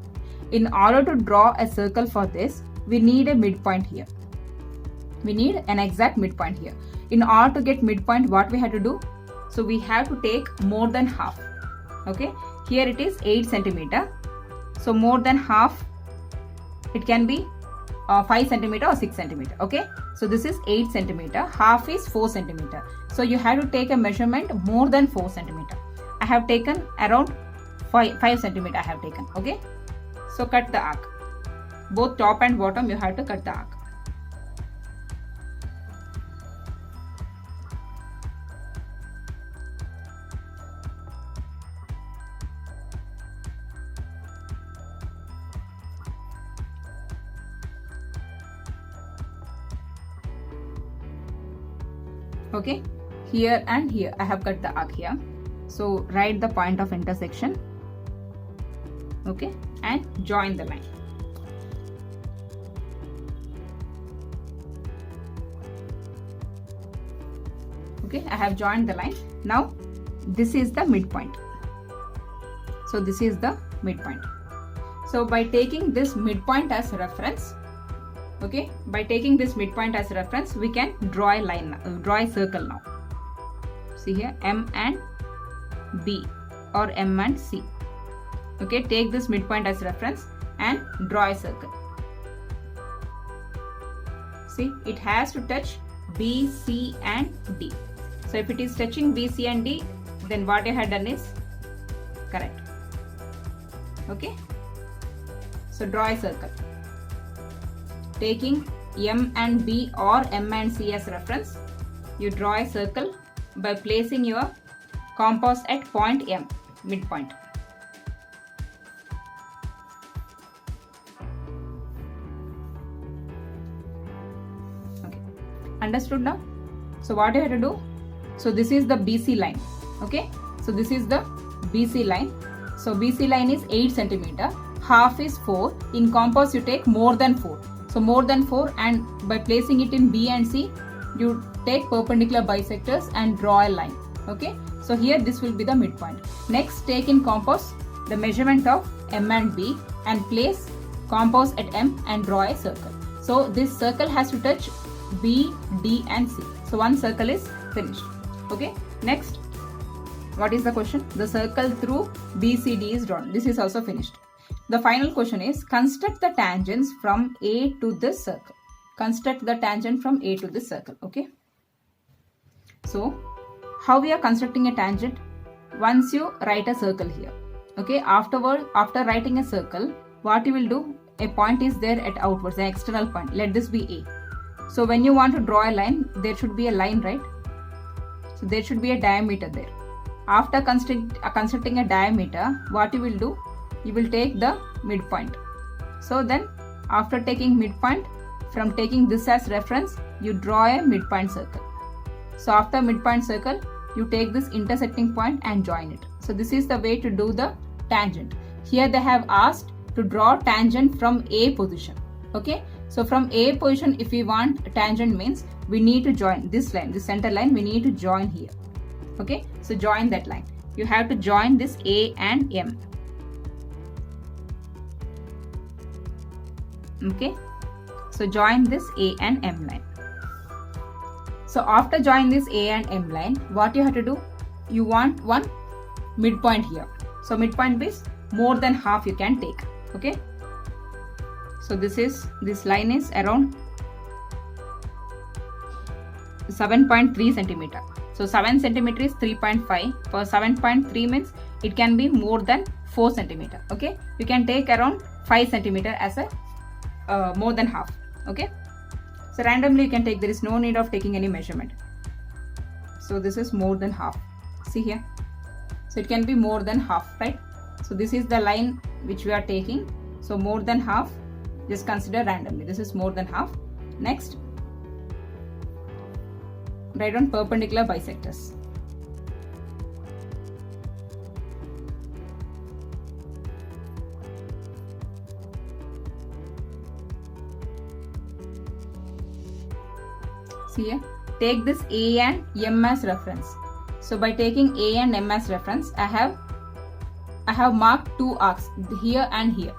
In order to draw a circle for this, we need a midpoint here. We need an exact midpoint here. In order to get midpoint, what we have to do? So we have to take more than half. Okay, here it is 8 centimeter. So more than half, it can be 5 centimeter or 6 centimeter. Okay, so this is 8 centimeter, half is 4 centimeter. So you have to take a measurement more than 4 centimeter. I have taken around 5 centimeter I have taken. Okay, so cut the arc. Both top and bottom you have to cut the arc. Okay, here and here I have cut the arc here. So write the point of intersection. Okay, and join the line. Okay, I have joined the line. Now this is the midpoint. So this is the midpoint. So by taking this midpoint as reference, okay, by taking this midpoint as reference, we can draw a line, draw a circle now. See here, M and B or M and C. Okay, take this midpoint as reference and draw a circle. See, it has to touch B, C and D. So if it is touching B, C and D, then what I had done is correct. Okay. So draw a circle. Taking M and B or M and C as reference, you draw a circle by placing your compass at point M, midpoint. Okay. Understood now? So what you have to do? So this is the BC line. Okay. So this is the BC line. So BC line is 8 centimeter. Half is 4. In compass you take more than 4. So more than 4, and by placing it in B and C, you take perpendicular bisectors and draw a line. Okay. So here this will be the midpoint. Next, take in compass the measurement of M and B and place compass at M and draw a circle. So this circle has to touch B, D and C. So one circle is finished. Okay. Next, what is the question? The circle through BCD is drawn. This is also finished. The final question is, construct the tangents from A to this circle. Construct the tangent from A to this circle. Okay. So, how we are constructing a tangent? Once you write a circle here. Okay. After writing a circle, what you will do? A point is there at outwards, an external point. Let this be A. So, when you want to draw a line, there should be a line, right? So, there should be a diameter there. After constructing a diameter, what you will do? You will take the midpoint. So then after taking midpoint, from taking this as reference, you draw a midpoint circle. So after midpoint circle, you take this intersecting point and join it. So this is the way to do the tangent. Here they have asked to draw tangent from A position. Okay. So from A position, if we want tangent, means we need to join this line, this center line, we need to join here. Okay. So join that line. You have to join this A and M. Okay, so join this A and M line. So after joining this A and M line, what you have to do? You want one midpoint here. So midpoint means more than half you can take. Okay. So this line is around 7.3 centimeter. So 7 centimeter is 3.5. For 7.3 means it can be more than 4 centimeter. Okay. You can take around 5 centimeter as a more than half. Okay. So randomly you can take, there is no need of taking any measurement. So this is more than half. See here. So it can be more than half, right? So this is the line which we are taking. So more than half, just consider randomly. This is more than half. Next, write on perpendicular bisectors. See here, take this A and M as reference. So by taking A and M as reference, I have marked 2 arcs here and here.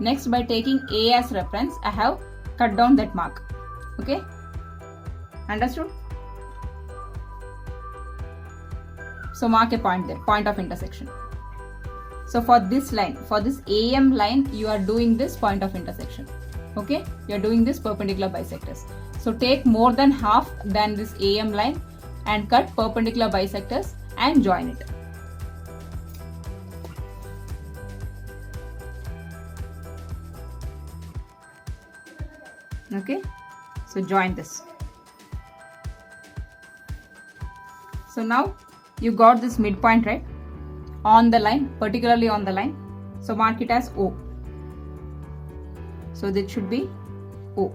Next, by taking A as reference, I have cut down that mark. Okay, understood? So mark a point there, point of intersection. So for this line, for this AM line, you are doing this point of intersection. Okay, you are doing this perpendicular bisectors. So take more than half than this AM line and cut perpendicular bisectors and join it. Okay, so join this. So now you got this midpoint, right? On the line, particularly on the line. So mark it as O. So that should be O.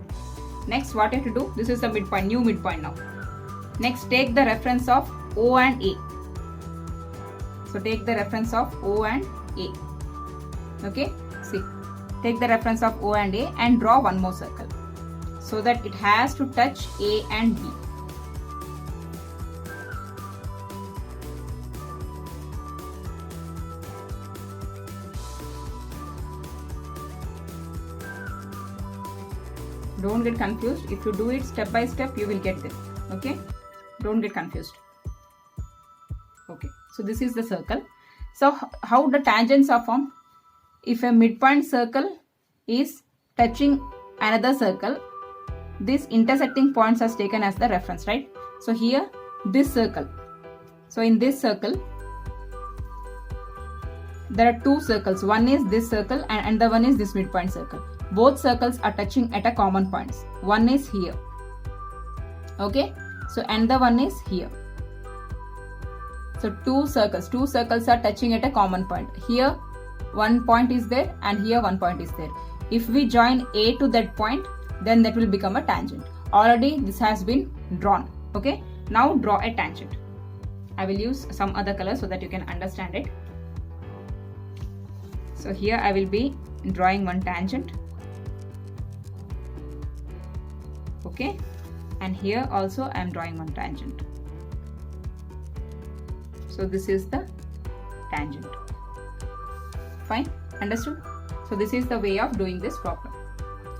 Next, what you have to do? This is the midpoint, new midpoint now. Next, take the reference of O and A. So take the reference of O and A. Okay, see. Take the reference of O and A and draw one more circle, so that it has to touch A and B. Don't get confused. If you do it step by step, you will get there. Okay, don't get confused. Okay, so this is the circle. So how the tangents are formed? If a midpoint circle is touching another circle, these intersecting points are taken as the reference, right? So here this circle, so in this circle there are two circles. One is this circle and the one is this midpoint circle. Both circles are touching at a common point. One is here, okay, so and the one is here. So two circles are touching at a common point. Here one point is there and here one point is there. If we join A to that point, then that will become a tangent. Already this has been drawn, okay. Now draw a tangent. I will use some other color so that you can understand it. So here I will be drawing one tangent, okay, and here also I am drawing one tangent. So this is the tangent. Fine, understood? So this is the way of doing this problem,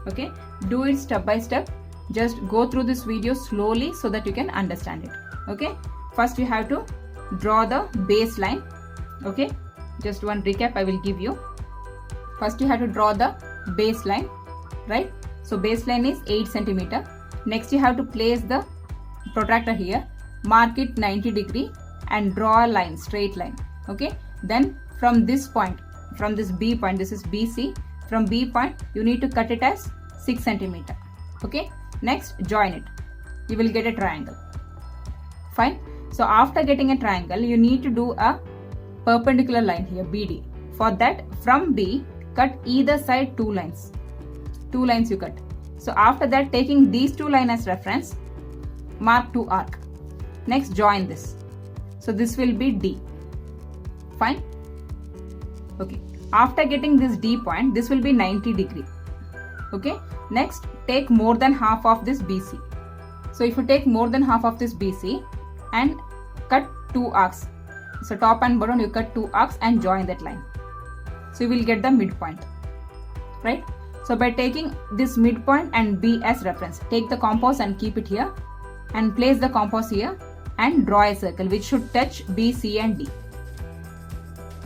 okay. Do it step by step. Just go through this video slowly so that you can understand it, okay. First you have to draw the baseline, okay. Just one recap I will give you. First you have to draw the baseline, right? So baseline is 8 cm. Next you have to place the protractor here, mark it 90 degree and draw a line, straight line, okay. Then from this point, from this B point, this is BC, from B point you need to cut it as 6 cm, okay. Next join it, you will get a triangle. Fine. So after getting a triangle, you need to do a perpendicular line here, BD. For that, from B, cut either side two lines. Two lines you cut. So after that, taking these two lines as reference, mark two arc. Next, join this. So this will be D. Fine. Okay. After getting this D point, this will be 90 degree. Okay. Next, take more than half of this BC. So if you take more than half of this BC and cut two arcs. So top and bottom you cut two arcs and join that line. So you will get the midpoint, right? So by taking this midpoint and B as reference, take the compass and keep it here and place the compass here and draw a circle which should touch B, C and D.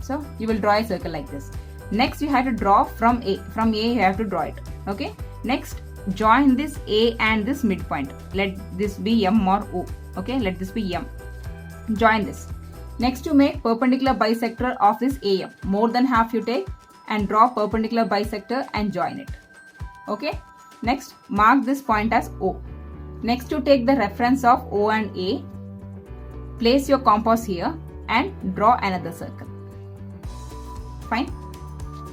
So you will draw a circle like this. Next you have to draw from A. From A you have to draw it, okay? Next join this A and this midpoint. Let this be M or O, okay? Let this be M. Join this. Next you make perpendicular bisector of this AM. More than half you take and draw perpendicular bisector and join it. Okay. Next mark this point as O. Next you take the reference of O and A. Place your compass here and draw another circle. Fine.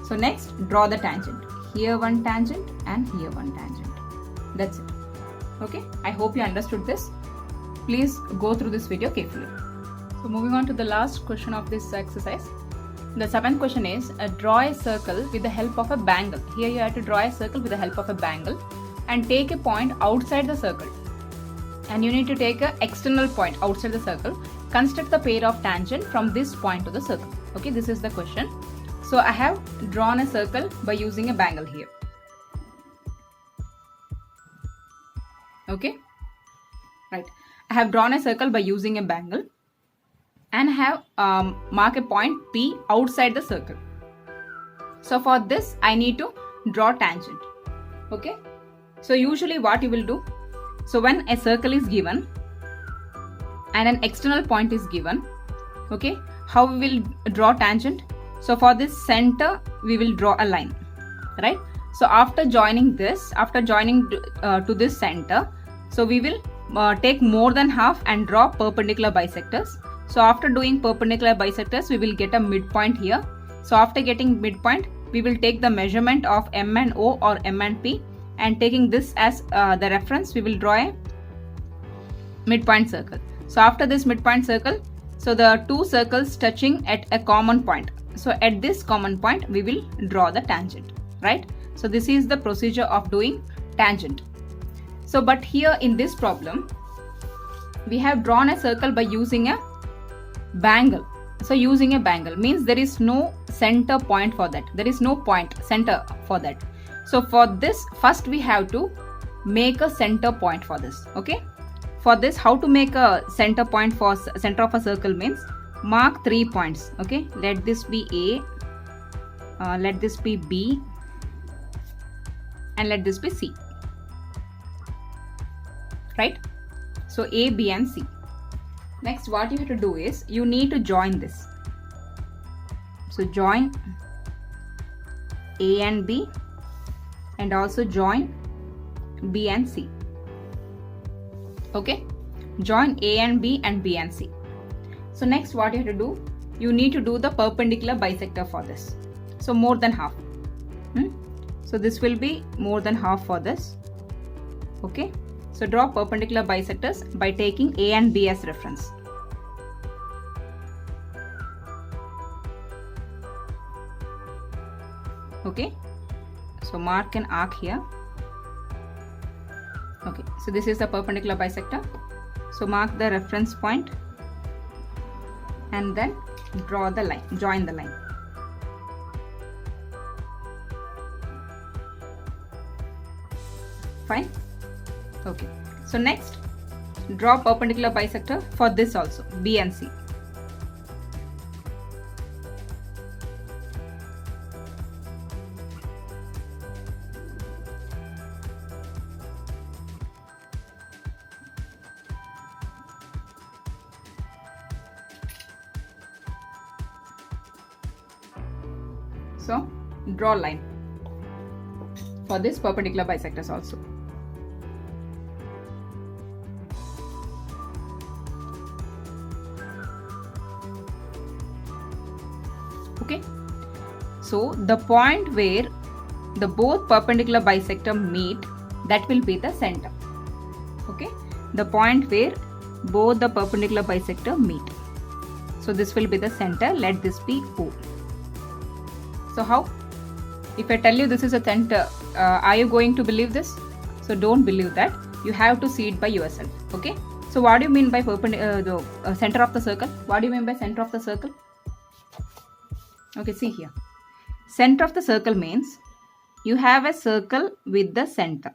So next draw the tangent. Here one tangent and here one tangent. That's it. Okay. I hope you understood this. Please go through this video carefully. So moving on to the last question of this exercise. The seventh question is draw a circle with the help of a bangle. Here you have to draw a circle with the help of a bangle and take a point outside the circle. And you need to take an external point outside the circle. Construct the pair of tangent from this point to the circle. Okay, this is the question. So I have drawn a circle by using a bangle here. Okay, right. I have drawn a circle by using a bangle and have mark a point P outside the circle. So for this I need to draw tangent. Okay, so usually what you will do, so when a circle is given and an external point is given, okay, how we will draw tangent? So for this center we will draw a line, right? So after joining this, to this center, so we will take more than half and draw perpendicular bisectors. So after doing perpendicular bisectors, we will get a midpoint here. So after getting midpoint, we will take the measurement of M and O or M and P, and taking this as the reference, we will draw a midpoint circle. So after this midpoint circle, so the two circles touching at a common point. So at this common point, we will draw the tangent, right? So this is the procedure of doing tangent. So but here in this problem, we have drawn a circle by using a bangle. So using a bangle means there is no center point for that. There is no point center for that. So for this, first we have to make a center point for this. Okay. For this, how to make a center point for center of a circle means mark 3 points. Okay. Let this be A, let this be B, and let this be C. right? So A, B and C. Next what you have to do is you need to join this. So join A and B and also join B and C. Okay, join A and B and B and C. So next what you have to do, you need to do the perpendicular bisector for this. So more than half. So this will be more than half for this. Okay, so draw perpendicular bisectors by taking A and B as reference. Okay, so mark an arc here. Okay, so this is the perpendicular bisector. So mark the reference point and then draw the line, join the line. Fine. Okay, so next draw perpendicular bisector for this also, B and C. So draw line for this perpendicular bisectors also. Okay, so the point where the both perpendicular bisector meet, that will be the center. Okay, the point where both the perpendicular bisector meet, so this will be the center. Let this be O. So how? If I tell you this is a center, are you going to believe this? So don't believe that. You have to see it by yourself. Okay. So what do you mean by the center of the circle? What do you mean by center of the circle? Okay, see here. Center of the circle means you have a circle with the center.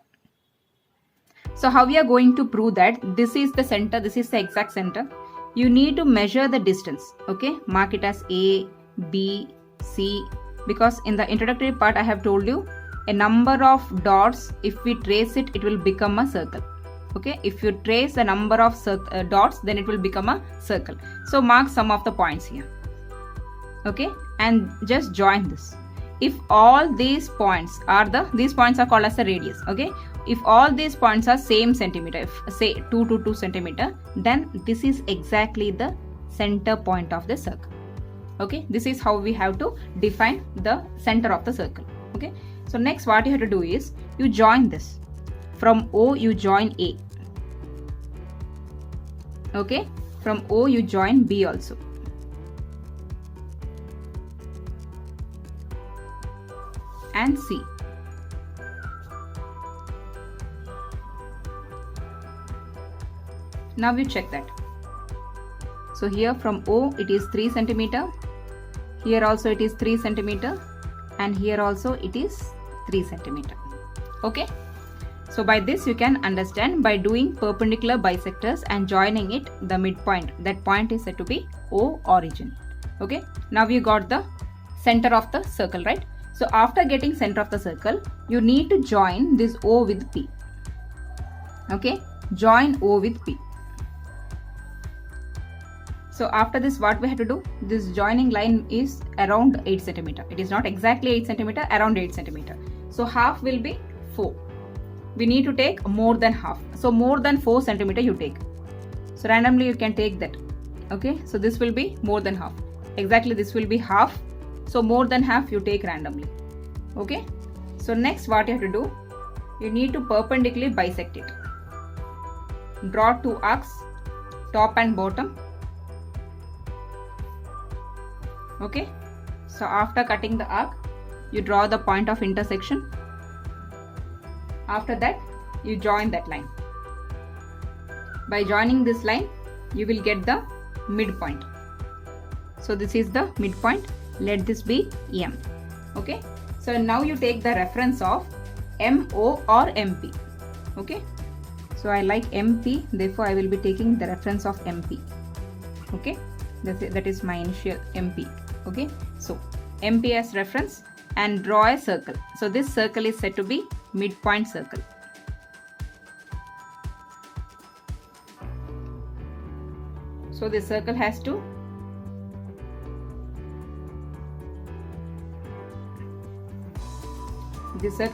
So how we are going to prove that this is the center, this is the exact center? You need to measure the distance. Okay, mark it as A, B, C. Because in the introductory part I have told you a number of dots, if we trace it, it will become a circle. Okay, if you trace the number of dots, then it will become a circle. So mark some of the points here. Okay, and just join this. If all these points are these points are called as the radius. Okay, if all these points are same centimeter, if say 2 to 2 centimeter, then this is exactly the center point of the circle. Okay, this is how we have to define the center of the circle. Okay, so next what you have to do is you join this. From O you join A. Okay, from O you join B also. And C. Now you check that. So here from O it is 3 centimeter. Here also it is 3 centimeter. And here also it is 3 centimeter. Okay. So by this you can understand, by doing perpendicular bisectors and joining it, the midpoint, that point is said to be O origin. Okay. Now you got the center of the circle, right? So after getting center of the circle, you need to join this O with P. Okay. Join O with P. So after this, what we have to do? This joining line is around 8 centimeter. It is not exactly 8 centimeter, around 8 centimeter. So half will be 4. We need to take more than half. So more than 4 centimeter you take. So randomly you can take that. Okay. So this will be more than half. Exactly this will be half. So more than half you take randomly. Okay. So next what you have to do? You need to perpendicularly bisect it. Draw 2 arcs, top and bottom. Okay, so after cutting the arc, you draw the point of intersection. After that, you join that line. By joining this line, you will get the midpoint. So this is the midpoint. Let this be M. Okay, so now you take the reference of MO or MP. Okay, so I like MP, therefore I will be taking the reference of MP. Okay, that is my initial MP. Okay, so MP as reference and draw a circle. So this circle is said to be midpoint circle. So this circle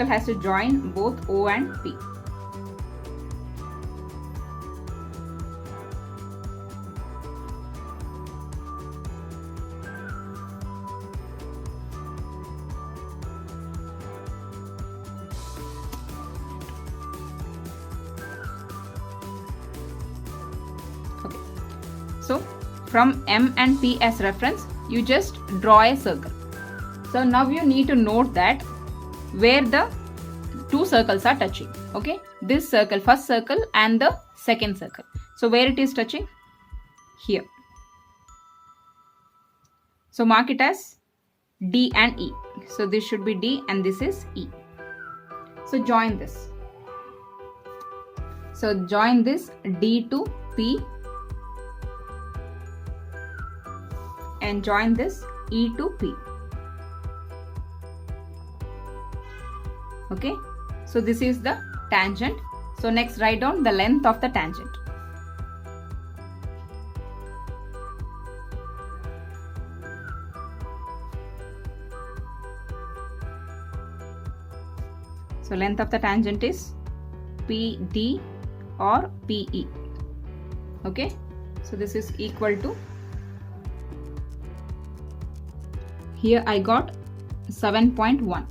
has to join both O and P. Okay. So from M and P as reference, you just draw a circle. So now you need to note that where the two circles are touching. Okay, this circle, first circle and the second circle. So where it is touching? Here. So mark it as D and E. So this should be D and this is E. So join this. So join this D to P and join this E to P. Okay, so this is the tangent. So next write down the length of the tangent. So length of the tangent is PD or PE. Okay, so this is equal to, here I got 7.1.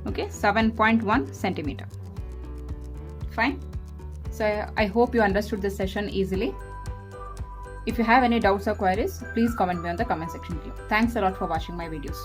Okay, 7.1 centimeter. Fine. So I hope you understood this session easily. If you have any doubts or queries, please comment me on the comment section below. Thanks a lot for watching my videos.